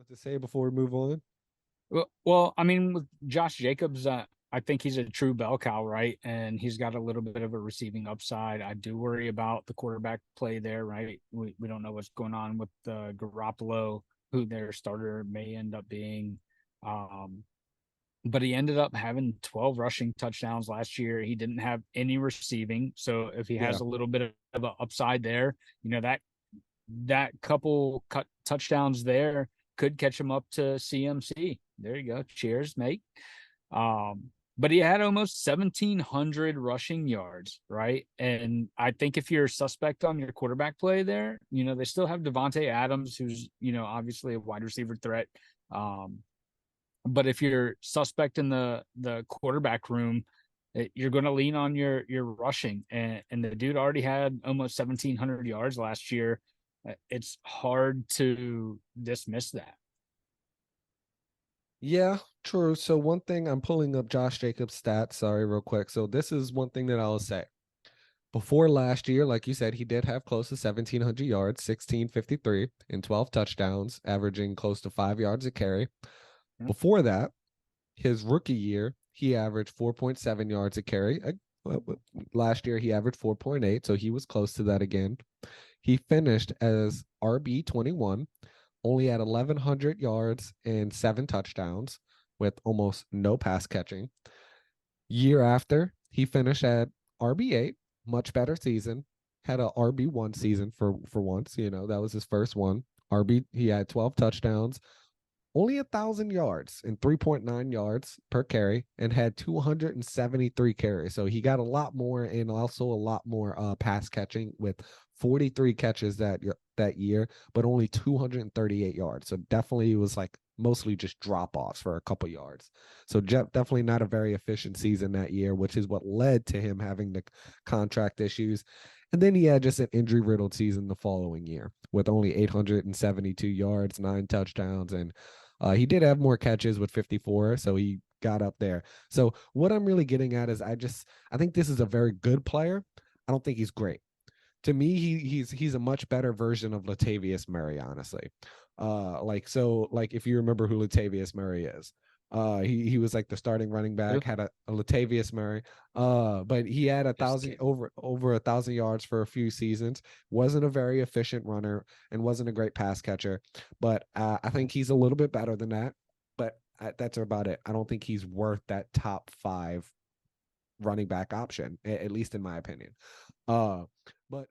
to say before we move on? Well, I mean, with Josh Jacobs, I think he's a true bell cow, right? And he's got a little bit of a receiving upside. I do worry about the quarterback play there, right? We don't know what's going on with Garoppolo, who their starter may end up being. Um, but he ended up having 12 rushing touchdowns last year. He didn't have any receiving. So if he has Yeah. a little bit of an upside there, that couple cut touchdowns there could catch him up to CMC. There you go. Cheers, mate. But he had almost 1,700 rushing yards, right? And I think if you're suspect on your quarterback play there, they still have Devontae Adams, who's, obviously a wide receiver threat. Um, but if you're suspect in the quarterback room, you're going to lean on your rushing, and the dude already had almost 1,700 yards last year. It's hard to dismiss that. Yeah, true. So one thing, I'm pulling up Josh Jacobs' stats. Sorry, real quick. So this is one thing that I'll say. Before last year, like you said, he did have close to 1,700 yards, 1,653, and 12 touchdowns, averaging close to 5 yards a carry. Before that, his rookie year, he averaged 4.7 yards a carry. Last year, he averaged 4.8, so he was close to that again. He finished as RB21, only had 1,100 yards and 7 touchdowns with almost no pass catching. Year after, he finished at RB8, much better season. Had a RB1 season for once. That was his first one. He had 12 touchdowns, only 1,000 yards and 3.9 yards per carry, and had 273 carries. So he got a lot more, and also a lot more pass catching with 43 catches that year, but only 238 yards. So definitely it was like mostly just drop offs for a couple yards. So definitely not a very efficient season that year, which is what led to him having the contract issues. And then he had just an injury riddled season the following year with only 872 yards, 9 touchdowns, and he did have more catches with 54, so he got up there. So what I'm really getting at is I think this is a very good player. I don't think he's great. To me, he's a much better version of Latavius Murray, honestly. Like if you remember who Latavius Murray is. He was like the starting running back, had a Latavius Murray. But he had over 1,000 yards for a few seasons. Wasn't a very efficient runner and wasn't a great pass catcher. But I think he's a little bit better than that. But that's about it. I don't think he's worth that top 5 running back option, at least in my opinion. Uh, but